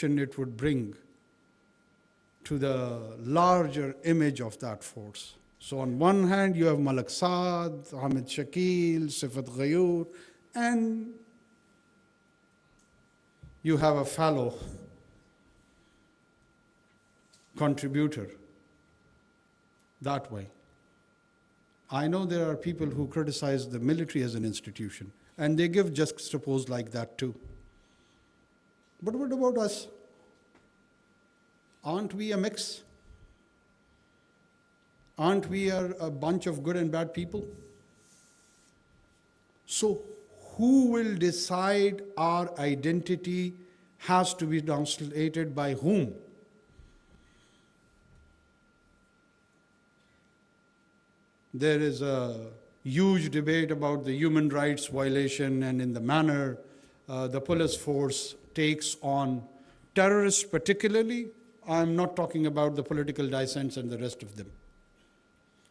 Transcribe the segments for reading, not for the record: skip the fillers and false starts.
it would bring to the larger image of that force. So on one hand, you have Malak Saad, Hamid Shakil, Sifat Ghayur, and you have a fellow contributor that way. I know there are people who criticize the military as an institution, and they give juxtapose like that too. But what about us? Aren't we a mix? Aren't we a bunch of good and bad people? So who will decide our identity has to be translated by whom? There is a huge debate about the human rights violation and in the manner the police force takes on terrorists particularly. I'm not talking about the political dissents and the rest of them.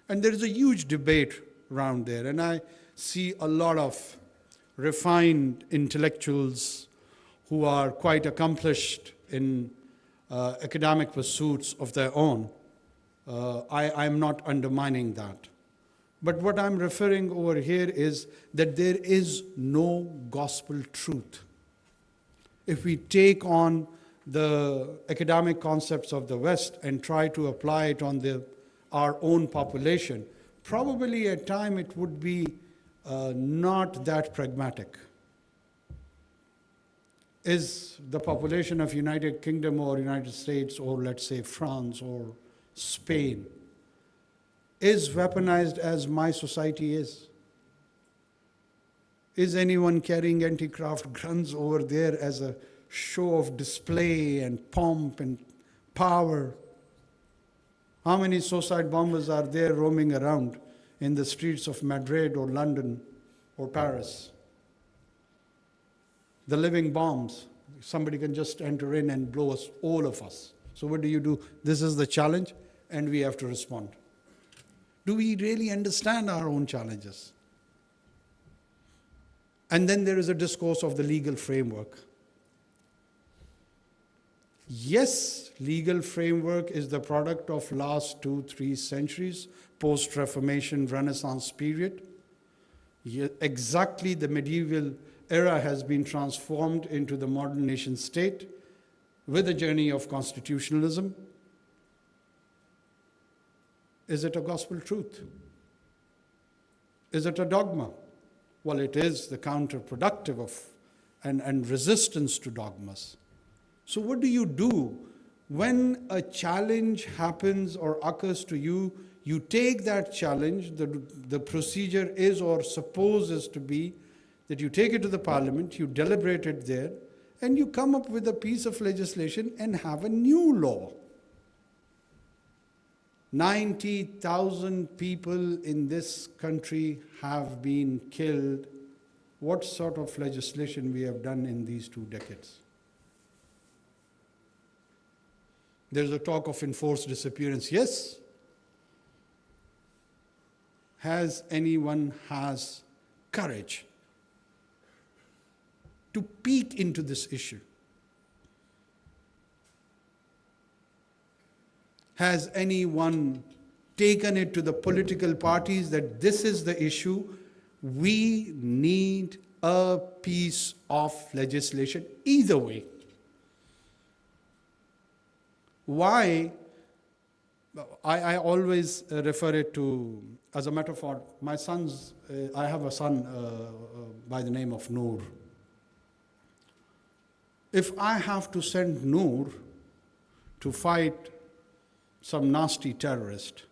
And there is a huge debate around there, and I see a lot of refined intellectuals who are quite accomplished in academic pursuits of their own. I'm not undermining that. But what I'm referring over here is that there is no gospel truth. If we take on the academic concepts of the West and try to apply it on our own population, probably at time it would be not that pragmatic. Is the population of United Kingdom or United States or let's say France or Spain is weaponized as my society is? Is anyone carrying anti-craft guns over there as a show of display and pomp and power? How many suicide bombers are there roaming around in the streets of Madrid or London or Paris? The living bombs. Somebody can just enter in and blow us, all of us. So what do? This is the challenge, and we have to respond. Do we really understand our own challenges? And then there is a discourse of the legal framework. Yes, legal framework is the product of last 2-3 centuries, post-Reformation, Renaissance period. Exactly the medieval era has been transformed into the modern nation state with a journey of constitutionalism. Is it a gospel truth? Is it a dogma? Well, it is the counterproductive of and resistance to dogmas. So what do you do when a challenge happens or occurs to you? You take that challenge, the procedure is or supposes to be that you take it to the parliament, you deliberate it there, and you come up with a piece of legislation and have a new law. 90,000 people in this country have been killed. What sort of legislation we have done in these 2 decades? There's a talk of enforced disappearance. Yes. Has anyone has courage to peek into this issue? Has anyone taken it to the political parties that this is the issue? We need a piece of legislation either way. Why? I always refer it to, as a metaphor, my sons, I have a son by the name of Noor. If I have to send Noor to fight some nasty terrorist,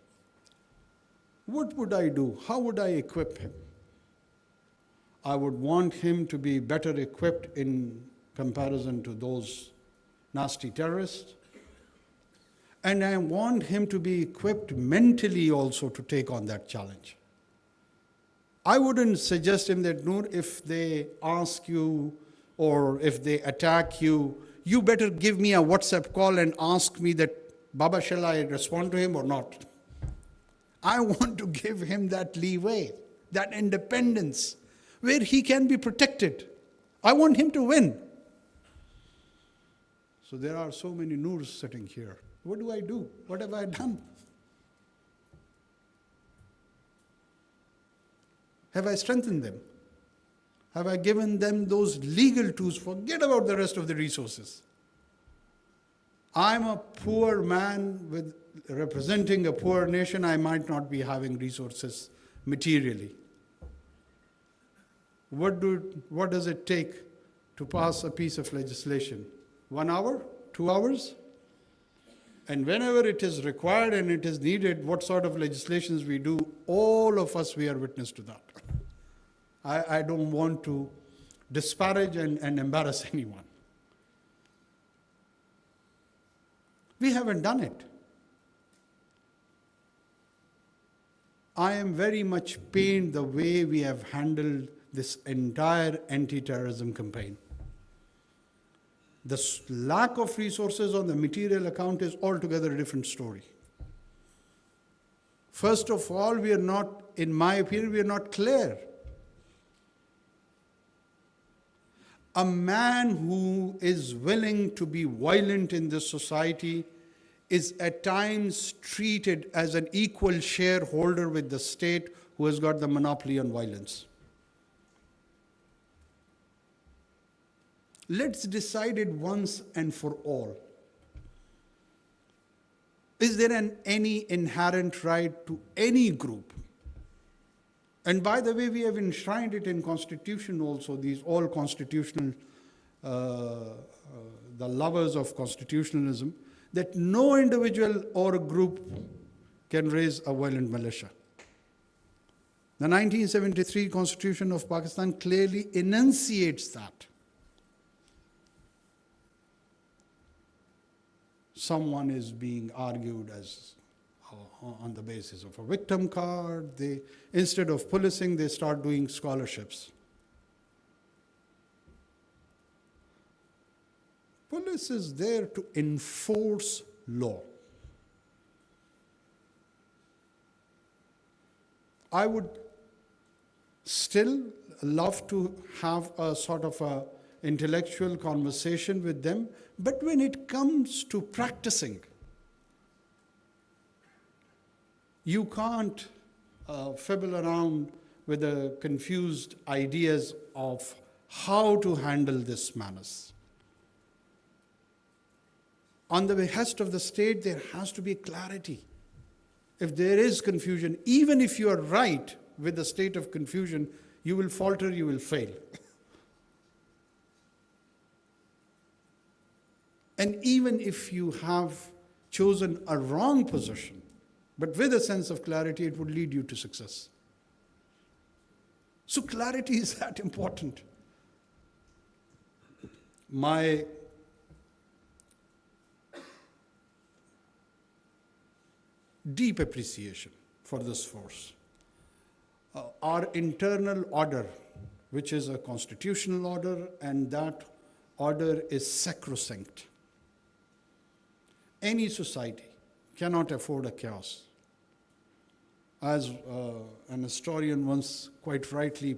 what would I do? How would I equip him? I would want him to be better equipped in comparison to those nasty terrorists. And I want him to be equipped mentally also to take on that challenge. I wouldn't suggest him that, Noor, if they ask you or if they attack you, you better give me a WhatsApp call and ask me that, Baba, shall I respond to him or not? I want to give him that leeway, that independence, where he can be protected. I want him to win. So there are so many Noors sitting here. What do I do? What have I done? Have I strengthened them? Have I given them those legal tools? Forget about the rest of the resources. I'm a poor man representing a poor nation. I might not be having resources materially. What does it take to pass a piece of legislation? 1 hour? 2 hours? And whenever it is required and it is needed, what sort of legislations we do, all of us, we are witness to that. I don't want to disparage and embarrass anyone. We haven't done it. I am very much pained the way we have handled this entire anti-terrorism campaign. The lack of resources on the material account is altogether a different story. First of all, we are not, in my opinion, we are not clear. A man who is willing to be violent in this society is at times treated as an equal shareholder with the state who has got the monopoly on violence. Let's decide it once and for all. Is there any inherent right to any group? And by the way, we have enshrined it in Constitution also, these all constitutional, the lovers of constitutionalism, that no individual or group can raise a violent militia. The 1973 Constitution of Pakistan clearly enunciates that. Someone is being argued as on the basis of a victim card. Instead of policing, they start doing scholarships. Police is there to enforce law. I would still love to have a sort of a intellectual conversation with them, but when it comes to practicing, you can't fibble around with the confused ideas of how to handle this menace. On the behest of the state, there has to be clarity. If there is confusion, even if you are right with the state of confusion, you will falter, you will fail. And even if you have chosen a wrong position, but with a sense of clarity, it would lead you to success. So clarity is that important. My deep appreciation for this force. Our internal order, which is a constitutional order, and that order is sacrosanct. Any society cannot afford a chaos. As an historian once quite rightly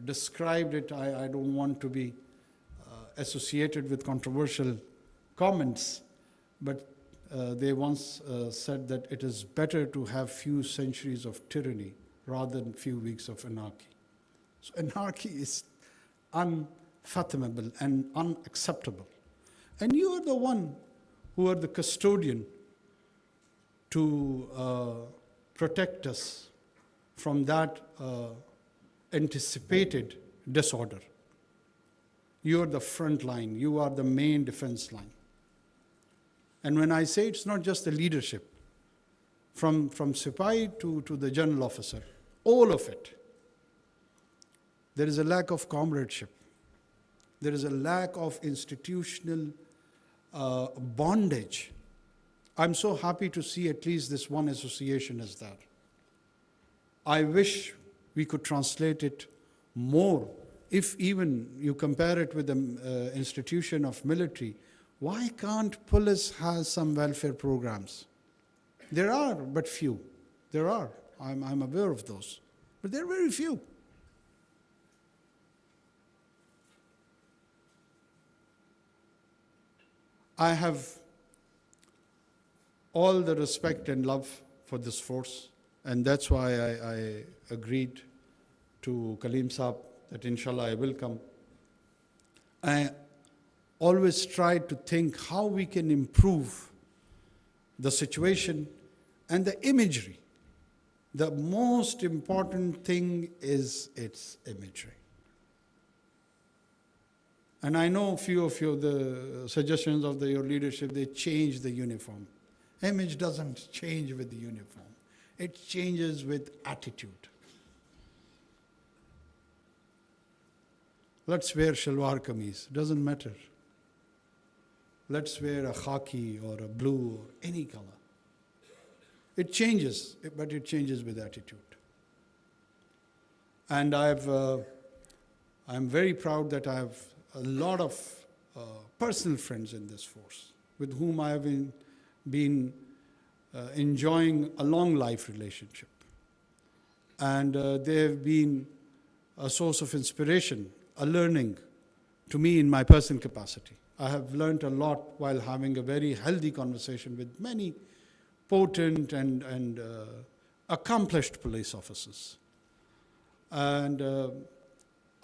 described it, I don't want to be associated with controversial comments, but they once said that it is better to have few centuries of tyranny rather than few weeks of anarchy. So anarchy is unfathomable and unacceptable. And you are the one who are the custodian to protect us from that anticipated disorder. You are the front line. You are the main defense line. And when I say it's not just the leadership, from Sipahi to the general officer, all of it, there is a lack of comradeship. There is a lack of institutional bondage. I'm so happy to see at least this one association as that. I wish we could translate it more. If even you compare it with the institution of military, why can't police have some welfare programs? There are, but few. There are. I'm aware of those. But there are very few. I have all the respect and love for this force, and that's why I agreed to Kaleem Saab that inshallah I will come. I always try to think how we can improve the situation and the imagery. The most important thing is its imagery. And I know a few of you, the suggestions of your leadership, they change the uniform. Image doesn't change with the uniform. It changes with attitude. Let's wear shalwar kameez, doesn't matter. Let's wear a khaki or a blue or any color. It changes, but it changes with attitude. And I'm very proud that I have a lot of personal friends in this force with whom I have been enjoying a long life relationship. And they have been a source of inspiration, a learning to me in my personal capacity. I have learned a lot while having a very healthy conversation with many potent and accomplished police officers. And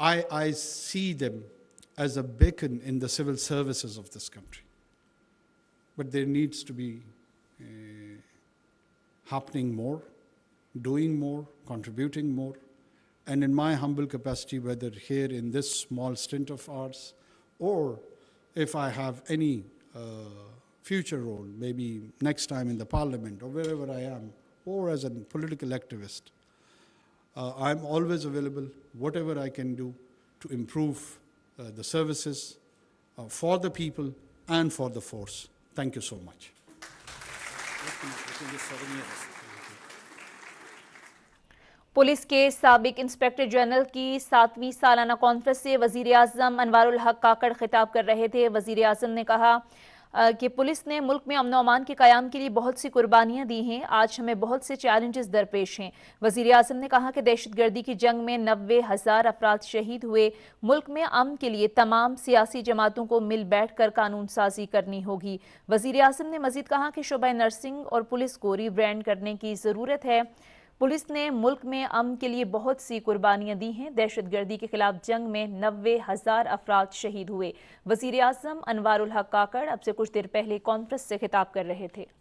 I see them as a beacon in the civil services of this country. But there needs to be happening more, doing more, contributing more. And in my humble capacity, whether here in this small stint of ours, or if I have any future role, maybe next time in the parliament or wherever I am, or as a political activist, I'm always available, whatever I can do to improve the services for the people and for the force. Thank you so much. Police के साबिक inspector general की 7वीं सालाना conference से वजीर आजम अनवारुल हक काकड़ खिताब कर रहे थे। वजीर आजम ने कहा कि पुलिस ने मुल्क में अमन व अमान के क़याम के लिए बहुत सी कुर्बानियां दी हैं। आज हमें बहुत से चैलेंजेस दरपेश हैं। वजीर आजम ने कहा कि दहशतगर्दी की जंग में 90,000 अफराद शहीद हुए। मुल्क में अमन के लिए तमाम सियासी जमातों को मिल बैठ कर कानून साजी करनी होगी। वजीर आजम ने मजीद कहा कि शोबा नर्सिंग और पुलिस को रीब्रांड करने की ज़रूरत है। पुलिस ने मुल्क में अमन के लिए बहुत सी कुर्बानियां दी हैं। दहशतगर्दी के खिलाफ जंग में 90,000 अफराद शहीद हुए। वजीर आज़म अनवारुल हक काकड़ अब से कुछ देर पहले कॉन्फ्रेंस से खिताब कर रहे थे।